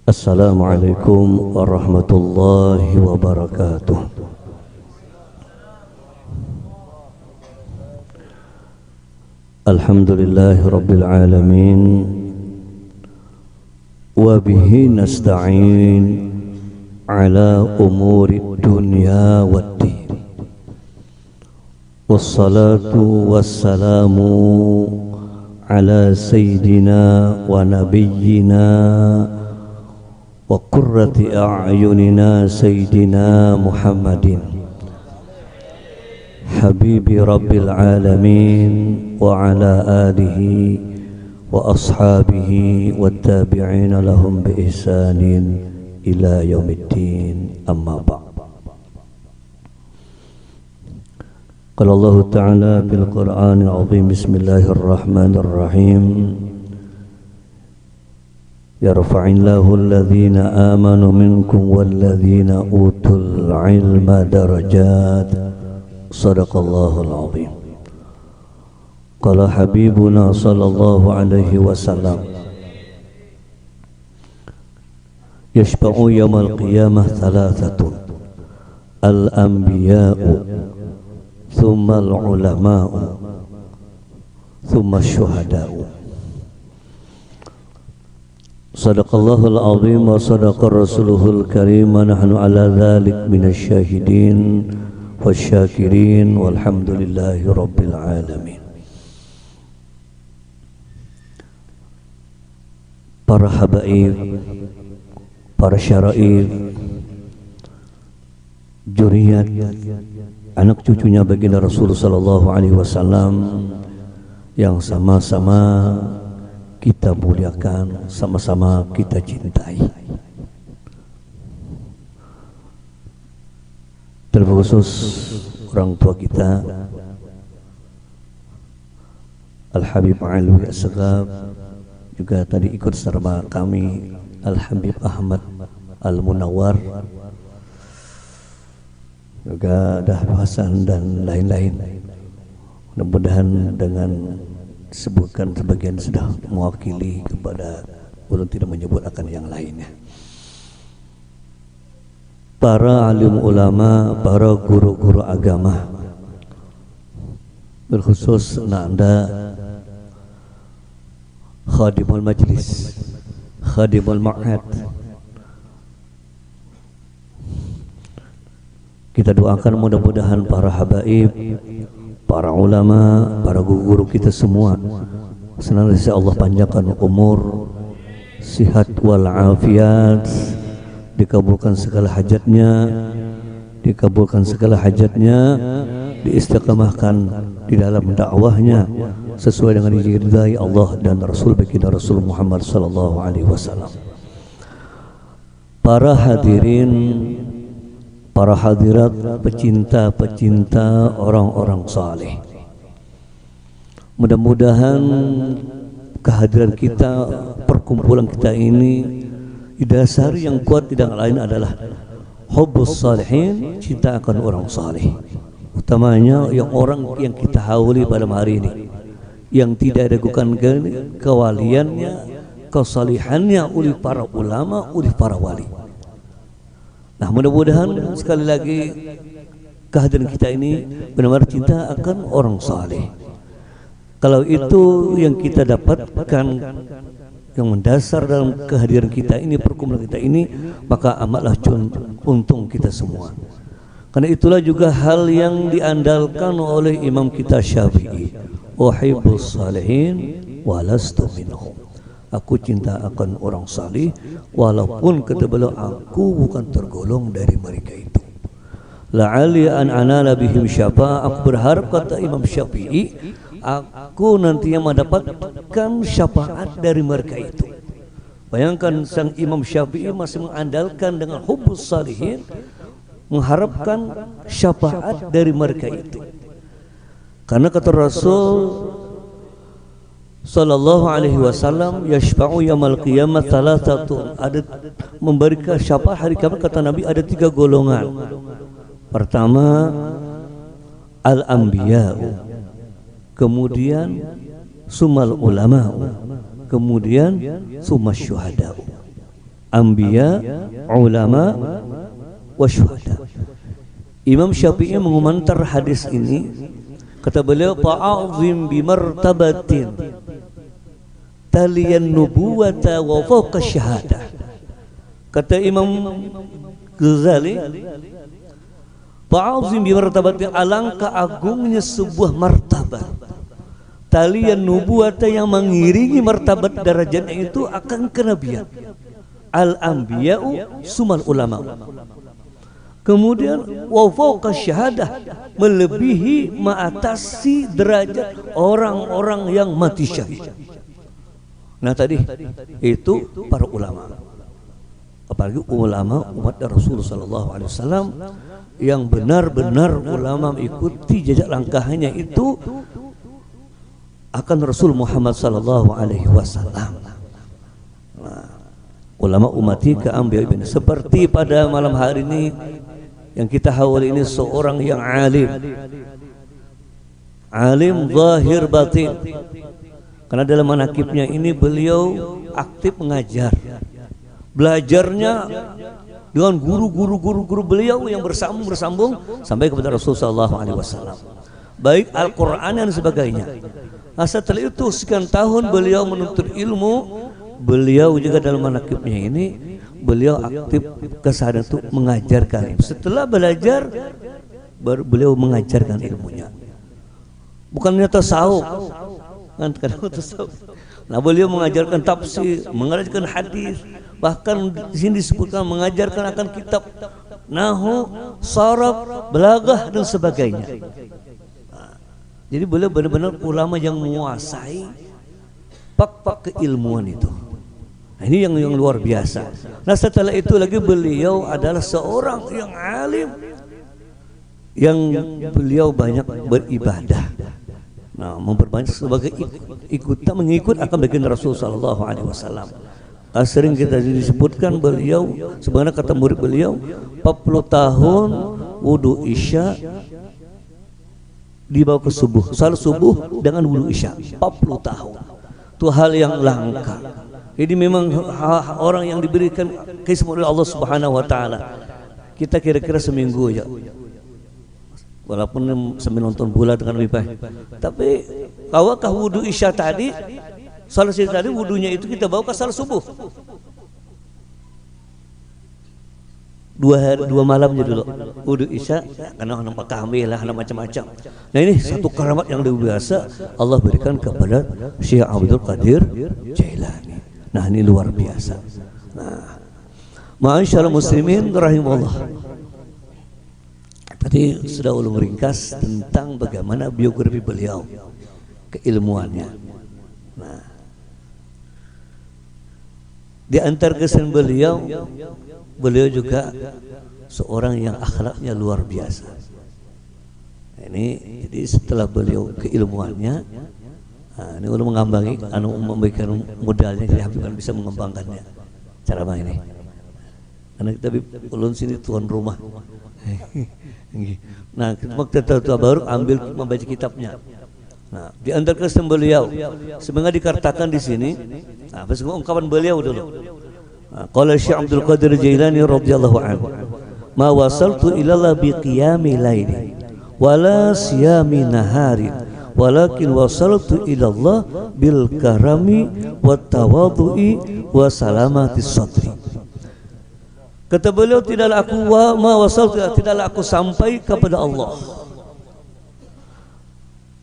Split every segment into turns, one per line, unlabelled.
Assalamualaikum warahmatullahi wabarakatuh. Alhamdulillahi rabbil alamin, wa bihi nasta'in ala umuri dunya waddin. Wassalatu wassalamu ala sayyidina wa nabiyyina wa qurrati a'yunina sayyidina Muhammadin habibi rabbil alamin wa ala alihi wa ashabihi wa tabi'ina lahum bi ihsanin ila yaumiddin, amma ba'd. Qala Allah ta'ala fil Qur'anil 'azim, bismillahirrahmanirrahim, yarfa'illahu alladhina amanu minkum walladhina utul ilma darajat. Sadaqallahul 'azim. Qala habibuna sallallahu alaihi wasallam, yashfa'u yawmal qiyamah thalathatun, al-anbiya'u thumma al-ulama'u thumma asy-syuhada'u. Sadaqallahul 'azim wa sadaqa rasuluhul karim, wa nahnu ala dhalik minasy syahidin wasyakirin walhamdulillahi rabbil alamin. Para habaib, para syaraif, juriyat, anak cucunya baginda Rasulullah sallallahu alaihi wasallam yang sama-sama kita muliakan, sama-sama kita cintai. Terkhusus orang tua kita Al-Habib Alwi As-Saghab, juga tadi ikut serta kami Al-Habib Ahmad Al-Munawwar, juga ada Hasan dan lain-lain. Mudah-mudahan dengan sebutkan sebagian sudah mewakili kepada ulun, tidak menyebut akan yang lainnya. Para alim ulama, para guru-guru agama, berkhusus Anda khadimul majlis, khadimul ma'had, kita doakan mudah-mudahan para habaib, para ulama, para guru-guru kita semua senantiasa Allah panjangkan umur, sihat wal afiat, dikabulkan segala hajatnya, dikabulkan segala hajatnya, diistiqamahkan di dalam dakwahnya sesuai dengan diridai Allah dan Rasul baginda Rasul Muhammad sallallahu alaihi wasallam. Para hadirin, para hadirat, pecinta-pecinta orang-orang saleh, mudah-mudahan kehadiran kita, perkumpulan kita ini didasari yang kuat tidak lain adalah hubbus salihin, cinta akan orang saleh, utamanya yang orang yang kita hauli pada hari ini, yang tidak diragukan kewaliannya, kesalihannya oleh para ulama, oleh para wali. Nah, mudah-mudahan sekali lagi kehadiran kita ini benar-benar cinta akan orang saleh. Kalau itu yang kita dapatkan, yang mendasar dalam kehadiran kita ini, perkumpulan kita ini, maka amatlah untung kita semua. Karena itulah juga hal yang diandalkan oleh Imam kita Syafi'i, uhibbus salihin walastu minhum, aku cinta akan orang salih walaupun kata beliau aku bukan tergolong dari mereka itu. La'ali an anala bihim syafa'a, aku berharap kata Imam Syafi'i, aku nantinya mendapatkan syafaat dari mereka itu. Bayangkan sang Imam Syafi'i masih mengandalkan dengan hubbus salihin, mengharapkan syafaat dari mereka itu. Karena kata Rasul sallallahu alaihi wasallam, yashfa'u yaumil qiyamah thalathatun, ada memberikan syafaat hari kiamat, kata Nabi ada 3 golongan. Pertama al-anbiya'u, kemudian sumal ulama, kemudian sumas syuhada'u. anbiya, ulama, wa syuhada. Imam Syafi'i mengomentar hadis ini, kata beliau, fa'azim bimartabatin taliyan nubuwata wa fawqa syahadah. Kata Imam Ghazali, fa'azim bimartabatin, alangkah agungnya sebuah martabat taliyan nubuwata yang mengiringi martabat derajatnya itu akan kenabian. Al-anbiya'u sumal ulama. Kemudian wa fawqa syahadah, melebihi mengatasi derajat orang-orang yang mati syahid. Nah tadi itu para ulama, apalagi ulama umat Rasulullah SAW yang benar-benar ulama mengikuti jejak langkahnya itu akan Rasul Muhammad SAW. Nah, ulama umati keambil ini seperti pada malam hari ini yang kita hawal ini, seorang yang alim zahir batin, karena dalam manakibnya ini beliau aktif mengajar, belajarnya dengan guru beliau yang bersambung sampai kepada Rasulullah SAW, baik Al-Quran dan sebagainya. Nah, setelah itu sekian tahun beliau menuntut ilmu, beliau juga dalam manakibnya ini beliau aktif kesadaran untuk mengajarkan. Setelah belajar baru beliau mengajarkan ilmunya, bukannya tasawuf kan, tasawuf. Nah, beliau mengajarkan tafsir, mengajarkan hadis, bahkan di sini disebutkan mengajarkan akan kitab nahwu, sharaf, balaghah dan sebagainya. Nah, jadi beliau benar-benar ulama yang menguasai pak keilmuan itu. Nah, ini yang luar biasa. Nah, setelah itu lagi beliau adalah seorang yang alim, yang beliau banyak beribadah. Nah, memperbanyak sebagai mengikut akan baginda Rasul sallallahu alaihi wasallam. Sering kita disebutkan beliau, sebenarnya kata murid beliau, 40 tahun wudu isya dibawa ke subuh, salat subuh dengan wudu isya, 40 tahun. Itu hal yang langka. Jadi memang orang yang diberikan keistimewaan oleh Allah Subhanahu wa taala. Kita kira-kira seminggu aja. Walaupun sambil nonton bola dengan lebih baik. Tapi kawakah wudu isya tadi, salat isya tadi wudunya itu kita bawa ke salat subuh. 2 malamnya dulu wudu isya, karena nampak kehamilan lah, macam-macam. Nah, ini satu keramat yang luar biasa Allah berikan kepada Syekh Abdul Qadir Jailani. Nah, ini luar biasa. Nah, ma'asyiral muslimin rahimahullah. Tadi sudah ulun ringkas tentang bagaimana biografi beliau, keilmuannya. Nah, di antara kesan beliau juga seorang yang akhlaknya luar biasa. Ini jadi setelah beliau keilmuannya, nah, ini ulun mengambangi, memberikan modalnya, jadi Habib kan bisa mengembangkannya. Cara main ini. Karena kita ulun sini tuan rumah. Nah, waktu tua baru ambil membaca kitabnya. Nah, di antara kesan beliau, sebenarnya dikatakan di sini, nah, ungkapan beliau dulu. Qala Syekh Abdul Qadir Jailani radhiyallahu anhu, ma wasaltu ilallah biqiyami laili wala siyami naharin, walakin wasaltu ilallah bil karami wat tawadhu'i wa salamati sadri. Kata beliau, tidaklah aku sampai kepada Allah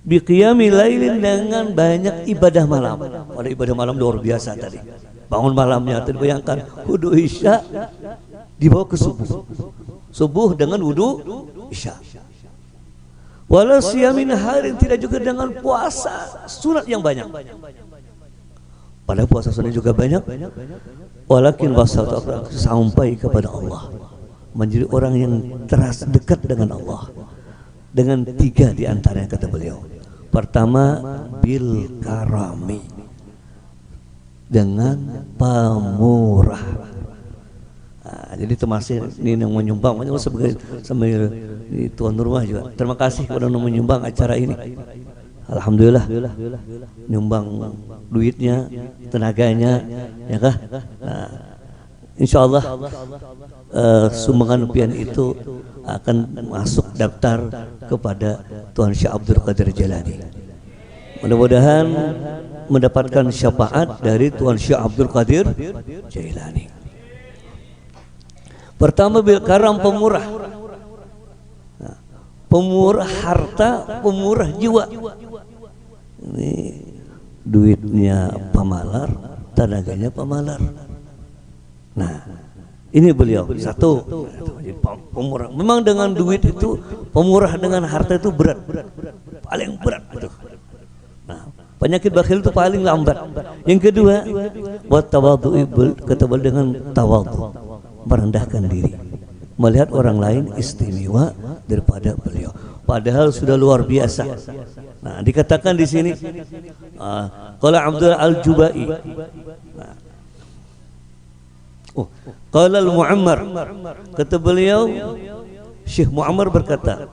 biqiyami lailin, dengan banyak ibadah malam. Ada ibadah malam luar biasa tadi. Bangun malamnya, terbayangkan wudu isya dibawa ke subuh. Subuh dengan wudu isya. Wala siyamin harin, tidak juga dengan puasa sunat yang banyak. Pada puasa sunat juga banyak. Walakin wasal sampai kepada Allah, menjadi orang yang terasa dekat dengan Allah dengan 3 di antaranya, kata beliau. Pertama, bil karami, dengan pamurah. Nah, jadi termasuk ini yang menyumbang sebagai tuan rumah juga. Terima kasih kepada yang menyumbang acara ini. Alhamdulillah, nyumbang duitnya, tenaganya, ya kah? Nah, Insya Allah sumbangan pian itu akan masuk daftar kepada Tuan Syekh Abdul Qadir Jailani. Mudah-mudahan mendapatkan syafaat dari Tuan Syekh Abdul Qadir Jailani. Pertama, bil karam, pemurah. Nah, pemurah harta, pemurah jiwa. Ini duitnya pemalar, tenaganya pemalar. Nah, ini beliau satu pemurah. Memang dengan duit itu, pemurah dengan harta itu berat, paling berat itu. Nah, penyakit bakhil itu paling lambat. Yang kedua, buat tawadhu, ketebal dengan tawadhu, merendahkan diri, melihat orang lain istimewa daripada beliau, padahal sudah luar biasa. Nah, dikatakan di sini, qala Abdul Al-Jubai, qala Al-Mu'ammar, kata beliau, Syekh Mu'ammar berkata,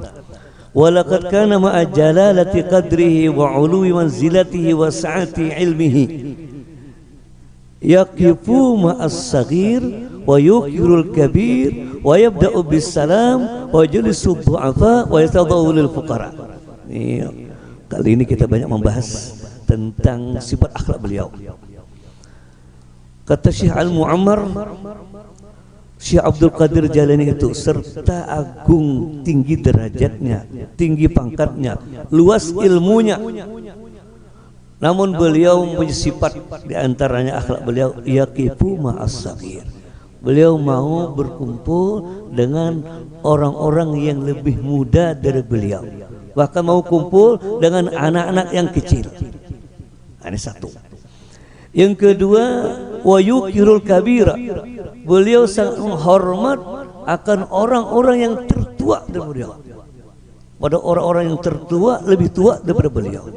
walaqad kana ma'a jalalati qadrihi wa 'uluwi manzilatihi wa sa'ati ilmihi yaqifu ma'as-saghir wa yukirul kabir wa yabda'u bis salam wa yajlisu du'afa wa yatadawwu lil fuqara. Kali ini kita banyak membahas tentang sifat akhlak beliau. Kata Syekh Al-Mu'ammar, Syekh Abdul Qadir Jailani itu serta agung tinggi derajatnya, tinggi pangkatnya, luas ilmunya, namun beliau punya sifat diantaranya akhlak beliau, yaqifu ma'as-saghir. Beliau mau berkumpul dengan orang-orang yang lebih muda dari beliau, bahkan mau kumpul dengan anak-anak yang kecil. Ini satu. Yang kedua, wa yukirul kabira, beliau sangat menghormat akan orang-orang yang tertua dari beliau. Pada orang-orang yang tertua, lebih tua daripada beliau.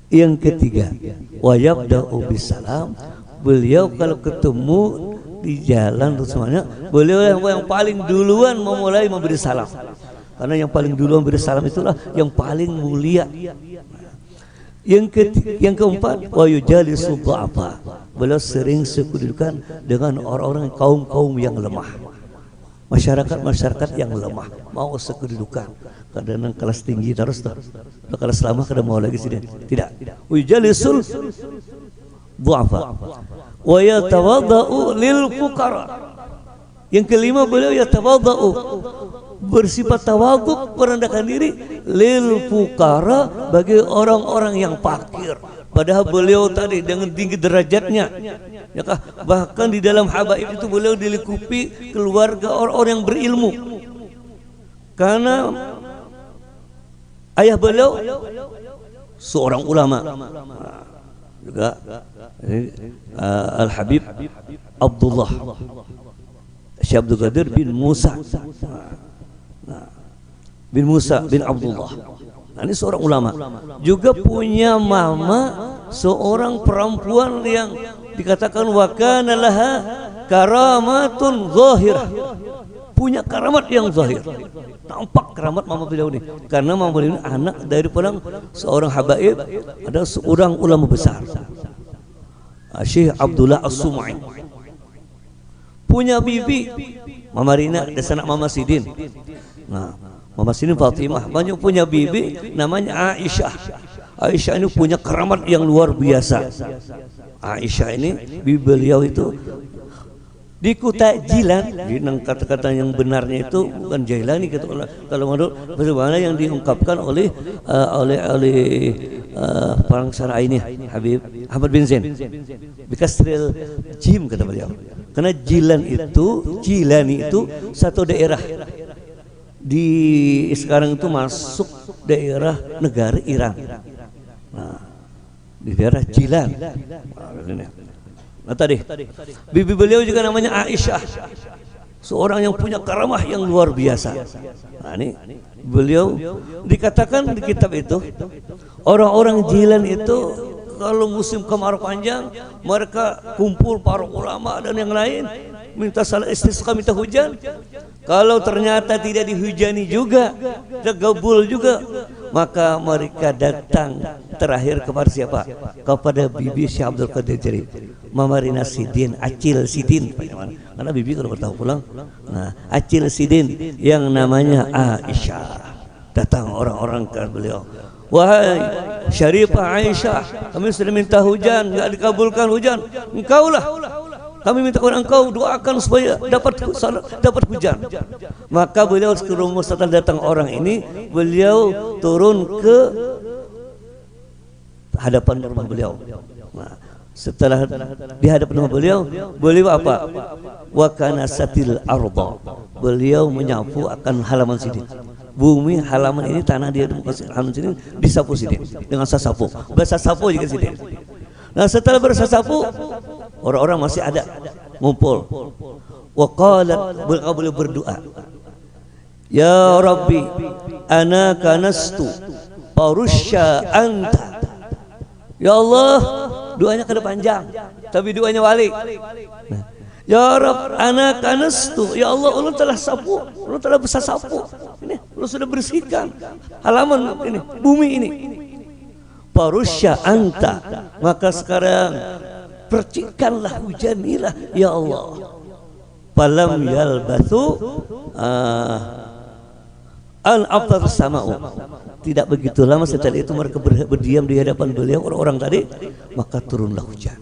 Yang ketiga, wa yabda'u bisalam, beliau kalau ketemu di jalan semuanya, beliau yang paling duluan memulai memberi salam, karena yang paling duluan memberi salam itulah yang paling mulia. Yang keempat, wa yujalisu du'afa, beliau sering sekudukan dengan orang-orang kaum yang lemah, masyarakat yang lemah, mau sekudukan. Kadang kelas tinggi terus kelas lama kadang mau lagi sini, tidak. Wa yujalisul du'afa wa yatawadda'u lil fuqara. Yang kelima, beliau yatawadda'u, bersifat tawadhu, merendahkan diri, lil fuqara, bagi orang-orang yang fakir. Padahal beliau tadi dengan tinggi derajatnya, ya kah? Bahkan di dalam habaib itu beliau dilingkupi keluarga orang-orang yang berilmu, karena ayah beliau seorang ulama juga, Al-Habib Abdullah Syekh Abdul Qadir bin Musa bin Musa bin Abdullah. Nah, ini seorang ulama, juga punya mama seorang perempuan yang dikatakan wa kana laha karamatun zahirah, punya karamat yang zahir, tampak karamat mama beliau ini, karena mama beliau ini anak daripada seorang habaib, ada seorang ulama besar, Syekh Abdullah As-Sumai. Punya bibi Mama Rina, desanak Mama Sidin. Nah, Mama Sidin Fatimah banyak punya bibi namanya Aisyah. Aisyah ini punya keramat yang luar biasa. Aisyah ini bibi beliau itu di kota Jilan, di kata-kata yang benarnya itu bukan Jailani, kalau menurut bagaimana yang diungkapkan oleh Parangsara ini Habib Ahmad bin Zain Bikastril Jim, kata beliau, karena Jilani itu satu daerah di sekarang itu masuk daerah negara Iran. Nah, di daerah Jilan. Nah, tadi bibi beliau juga namanya Aisyah, seorang yang punya karamah yang luar biasa. Nah, ini beliau dikatakan di kitab itu, orang-orang Jilan itu kalau musim kemarau panjang mereka kumpul para ulama dan yang lain minta salat istisqa, minta hujan. Kalau ternyata tidak dihujani juga, tergabul juga, maka mereka datang terakhir kepada siapa? Kepada bibi Syekh Abdul Qadir Jailani. Mamarina Sidin, Acil Sidin. Karena bibi kalau bertahu pulang, nah Acil Sidin yang namanya Aisyah. Datang orang-orang ke beliau, wahai Syarifah Aisyah, kami sudah minta hujan, nggak dikabulkan hujan, engkaulah kami minta kepada engkau doakan supaya dapat hujan. Maka beliau ke rumah, setelah datang orang ini, beliau turun ke hadapan rumah beliau. Nah, setelah di hadapan rumah beliau, beliau apa? Wa kana satil arda. Beliau menyapu akan halaman sini. Bumi halaman ini, tanah dia halaman sini disapu sini dengan sasapu. Bersasapu juga sini. Nah, setelah bersasapu, orang-orang masih ada ngumpul. Wa qalat, beliau berdoa, ya Rabbi, ana kanastu parusya anta. Ya Allah, doanya kada panjang, tapi doanya wali. Nah, ya Rabb, ana kanastu, ya Allah, Allah telah sapu, Allah telah bersasapu. Ini Allah sudah bersihkan halaman ini, bumi ini. Parusya anta, maka sekarang percikanlah, hujanilah ya Allah. Falam yalbathu an aftar sama'u. Tidak begitu lama setelah itu mereka berdiam di hadapan beliau, orang-orang tadi, maka turunlah hujan.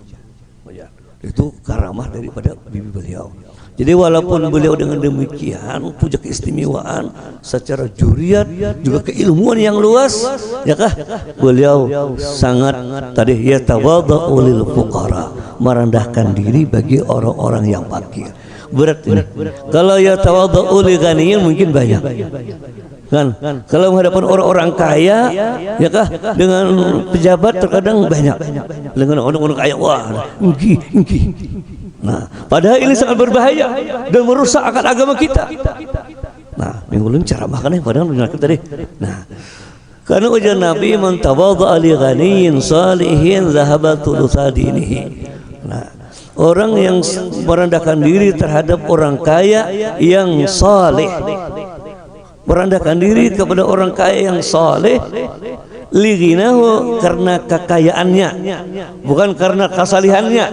Itu karamah daripada bibi beliau. Jadi walaupun beliau dengan demikian punya keistimewaan secara juriat, juga keilmuan yang luas, ya kah? Beliau sangat tadi ya tawadhu lil fuqara, merendahkan diri bagi orang-orang yang fakir. Berat ini. Kalau ya tawadhu li ghaniyin mungkin banyak. Kan kalau menghadapan orang-orang kaya, ya kah, dengan pejabat terkadang banyak, dengan orang-orang kaya, wah engki. Nah, padahal ini sangat berbahaya dan merusak akan agama kita. Nah, minggu cara makan padahal menyakit tadi. Nah, karena ujar Nabi, man tawadha li ghaniyin salihin dhahaba thulutsa dinihi. Nah, orang yang merendahkan diri terhadap orang kaya yang saleh, merendahkan diri kepada orang kaya yang saleh, lighinahu, karena kekayaannya, bukan karena kesalihannya.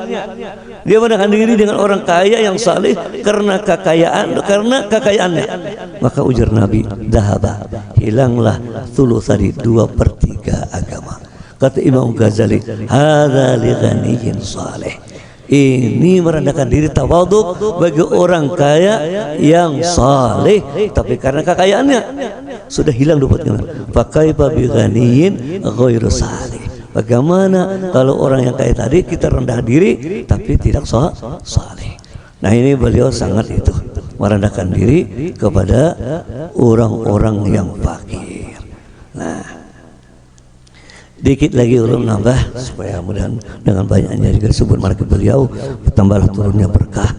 Dia merendahkan diri dengan orang kaya yang saleh karena kekayaannya. Maka ujar Nabi, dahaba, hilanglah thulutsari 2/3 agama. Kata Imam Ghazali, hadza li ghaniyin saleh. Ini merendahkan diri tawadhu bagi orang kaya yang saleh, tapi karena kekayaannya sudah hilang 2/3. Fakaifa bi ghaniyin ghairu saleh. Bagaimana kalau orang yang kaya tadi kita rendah diri tapi tidak saleh. Nah, ini beliau sangat itu merendahkan diri kepada orang-orang yang fakir. Nah, dikit lagi ulun nambah supaya mudah dengan banyaknya juga sebut marga beliau bertambahlah turunnya berkah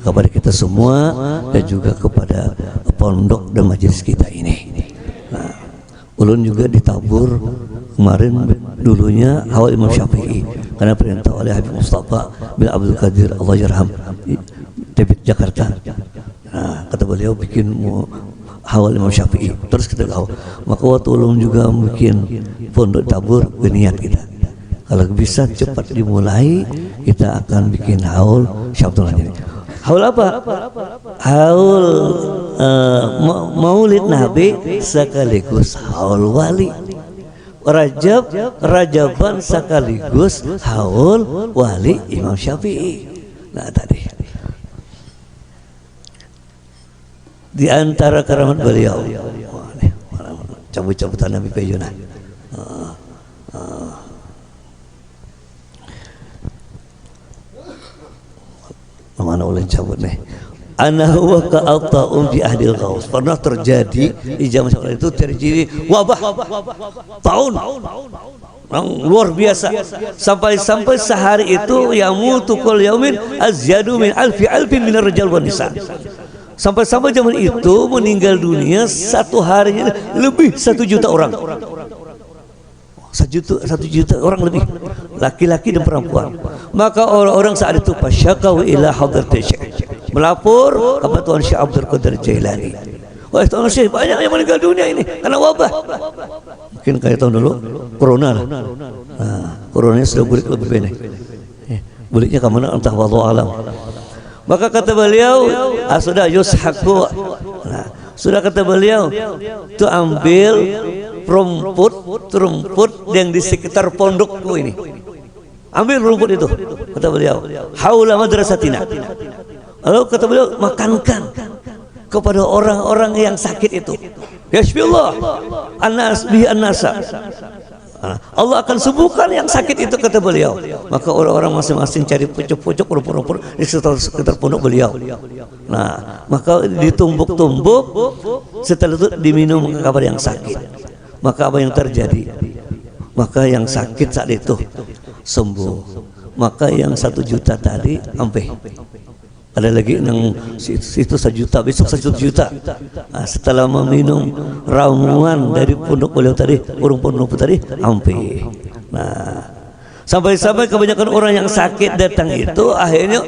kepada kita semua dan juga kepada pondok dan majelis kita ini. Nah, ulun juga ditabur kemarin dulunya awal Imam Syafi'i karena perintah oleh Habib Mustafa bin Abdul Qadir Allah yarham di Jakarta. Nah, kata beliau bikin awal Imam Syafi'i, terus kita tahu, maka waktu ulun juga bikin pondok tabur, berniat kita kalau bisa cepat dimulai kita akan bikin haul Syabtul Hadi. Haul apa? Haul Maulid Nabi sekaligus haul wali. Rajaban sekaligus haul wali Imam Syafi'i. Nah, tadi di antara karamat beliau, cabut-cabutan Nabi Pejuna. Mana ulun cabut nih? Ana huwa ka'ata'um fi ahdil ghaus. Pernah terjadi di zaman sekarang itu terjadi wabah tahun yang luar biasa, sampai sehari itu yamutu kul yaumin azyadu min alfin minar rijal wan nisa. Sampai zaman itu meninggal dunia satu harinya lebih 1 juta orang. 1 juta orang lebih, laki-laki dan perempuan. Maka orang-orang saat itu fasyakau ila hadrati syekh, melapor kepada Tuan Syekh Abdul Qadir Jailani. Wah, Tuan Syekh, banyak yang meninggal dunia ini karena wabah. Mungkin kayak tahun dulu corona lah. Nah, coronanya sudah lebih banyak. Baliknya ke mana entah, wallahu alam. Maka kata beliau, sudah yushaku. Nah, sudah kata beliau, itu ambil rumput yang di sekitar pondokku ini. Ambil rumput itu, kata beliau, haula madrasatina. Lalu kata beliau, makankan kepada orang-orang yang sakit itu. Yashfillah anas bihi an-nasa. Allah akan sembuhkan yang sakit itu, kata beliau. Maka orang-orang masing-masing cari pucuk-pucuk rumput-rumput di sekitar pondok beliau. Nah, maka ditumbuk-tumbuk, setelah itu diminum kepada yang sakit. Maka apa yang terjadi? Maka yang sakit saat itu sembuh. Maka yang 1 juta tadi sampai ada lagi yang itu 1 juta, besok 1 juta. Nah, setelah meminum ramuan dari pondok beliau tadi, rumput-rumput tadi, ampe. Nah, sampai-sampai kebanyakan orang yang sakit datang itu akhirnya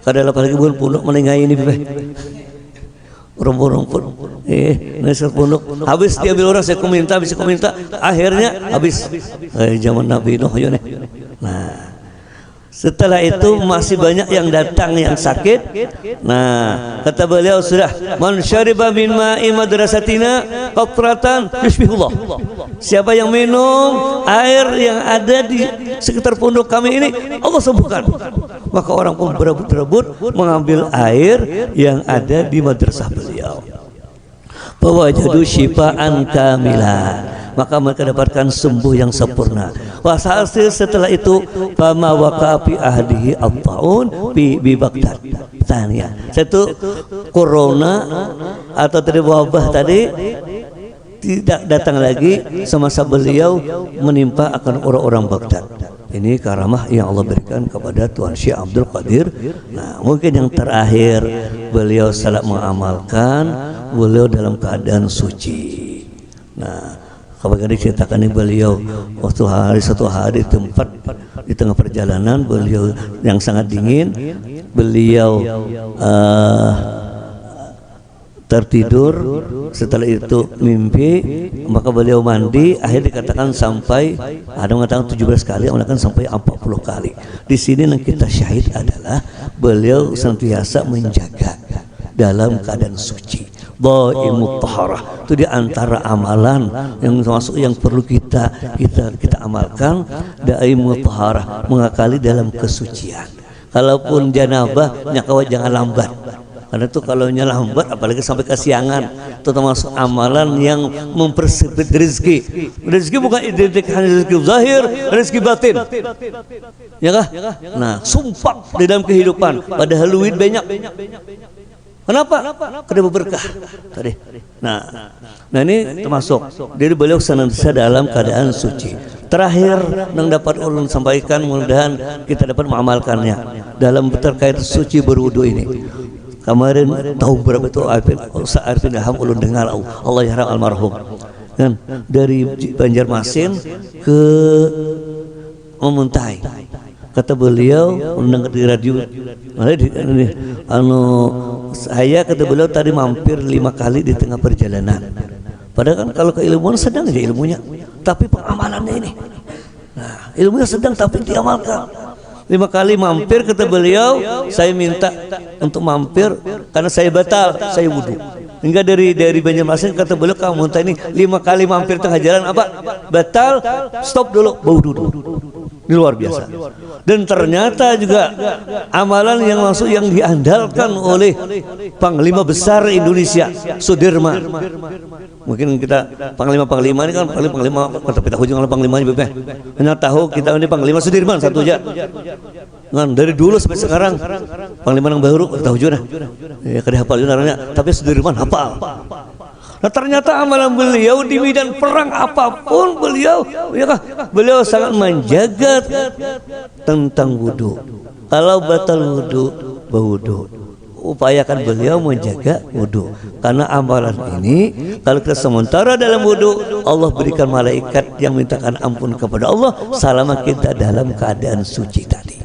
kada apalagi bukan pondok melengai ini, rumput-rumput. Nasi pondok habis diambil orang, saya minta, akhirnya habis. Zaman Nabi Nuh ya. Nah, setelah itu masih banyak yang datang yang sakit. Nah, kata beliau, sudah man syariba min ma'i madrasatina qatratan yushbihullah. Siapa yang minum air yang ada di sekitar pondok kami ini, Allah sembuhkan. Maka orang pun berebut-rebut mengambil air yang ada di madrasah beliau. Fawajadu syifaan kamilan. Maka mereka dapatkan sembuh yang sempurna. Wahasil setelah itu, fama waqa'a fi ahdihi at-ta'un bi Baghdad. Tanya, satu corona atau tadi wabah tadi tidak datang lagi semasa beliau menimpa akan orang-orang Baghdad. Ini karamah yang Allah berikan kepada Tuan Syekh Abdul Qadir. Nah, mungkin yang terakhir beliau salat mengamalkan, beliau dalam keadaan suci. Nah, apabila diceritakan ini beliau waktu satu hari tempat di tengah perjalanan beliau yang sangat dingin, beliau tertidur, setelah itu mimpi, maka beliau mandi, akhirnya dikatakan sampai, ada mengatakan 17 kali, ada mengatakan sampai 40 kali. Di sini yang kita syahid adalah beliau senantiasa menjaga dalam keadaan suci. Dhaimut taharah itu di antara amalan yang termasuk yang perlu kita amalkan. Dhaimut taharah, mengakali dalam kesucian. Kalaupun janabah, nyakawa jangan lambat. Karena itu kalau lambat, apalagi sampai kesiangan, itu termasuk amalan yang mempersempit rezeki. Rezeki bukan identik hanya rezeki zahir, rezeki batin. Ya kah? Nah, sumpah di dalam kehidupan, padahal duit banyak. Kenapa? Karena berkah tadi. Nah ini termasuk. Jadi beliau senantiasa dalam keadaan suci. Terakhir yang dapat ulun sampaikan, mudah-mudahan kita dapat mengamalkannya dalam terkait suci berwudu ini. Kemarin tahu berapa itu Arifin Ilham ulun dengar, Allah yarham almarhum. Kan dari Banjarmasin ke Muntai. Kata beliau mendengar di radio, saya kata beliau tadi mampir 5 kali di tengah perjalanan. Padahal kan kalau keilmuan sedang aja ilmunya, tapi pengamalannya ini. Nah, ilmunya sedang tapi diamalkan. 5 kali mampir, kata beliau, saya minta untuk mampir karena saya batal, saya wudu. Hingga dari Banjarmasin, kata beliau, kamu minta ini 5 kali mampir tengah jalan apa? Batal, stop dulu, bau dulu. Ini luar biasa. Dan ternyata juga amalan yang langsung yang diandalkan oleh Panglima Besar Indonesia, Sudirman. Mungkin kita panglima ini kan panglima kata peta hujung kalau panglimanya bebek. Hanya tahu kita ini Panglima Sudirman satu aja. Kan dari dulu sampai sekarang panglima yang baru tahu juga. Ya kada hafal juga namanya, tapi Sudirman hafal. Nah, ternyata amalan beliau di medan perang apapun beliau sangat menjaga tentang wudu. Kalau batal wudu, berwudu. Upayakan beliau menjaga wudu. Karena amalan ini kalau kita sementara dalam wudu, Allah berikan malaikat yang mintakan ampun kepada Allah selama kita dalam keadaan suci tadi.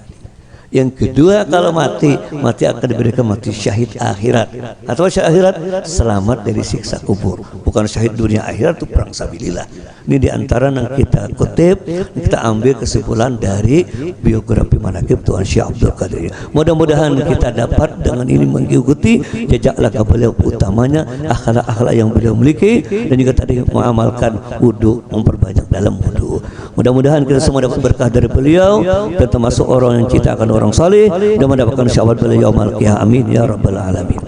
Yang kedua, kalau mati akan diberikan mati syahid akhirat. Atau syahid akhirat, selamat dari siksa kubur. Bukan syahid dunia akhirat, itu perang sabilillah. Ini diantara yang kita kutip, kita ambil kesimpulan dari biografi manaqib Tuan Syekh Abdul Qadir. Mudah-mudahan kita dapat dengan ini mengikuti jejak langkah beliau, utamanya akhlak-akhlak yang beliau miliki, dan juga tadi mengamalkan wudu, memperbanyak dalam wudu. Mudah-mudahan kita semua dapat berkah dari beliau dan termasuk orang yang ciptakan orang saleh dan mendapatkan syafaat beliau yaumul qiyamah. Amin ya rabbal alamin.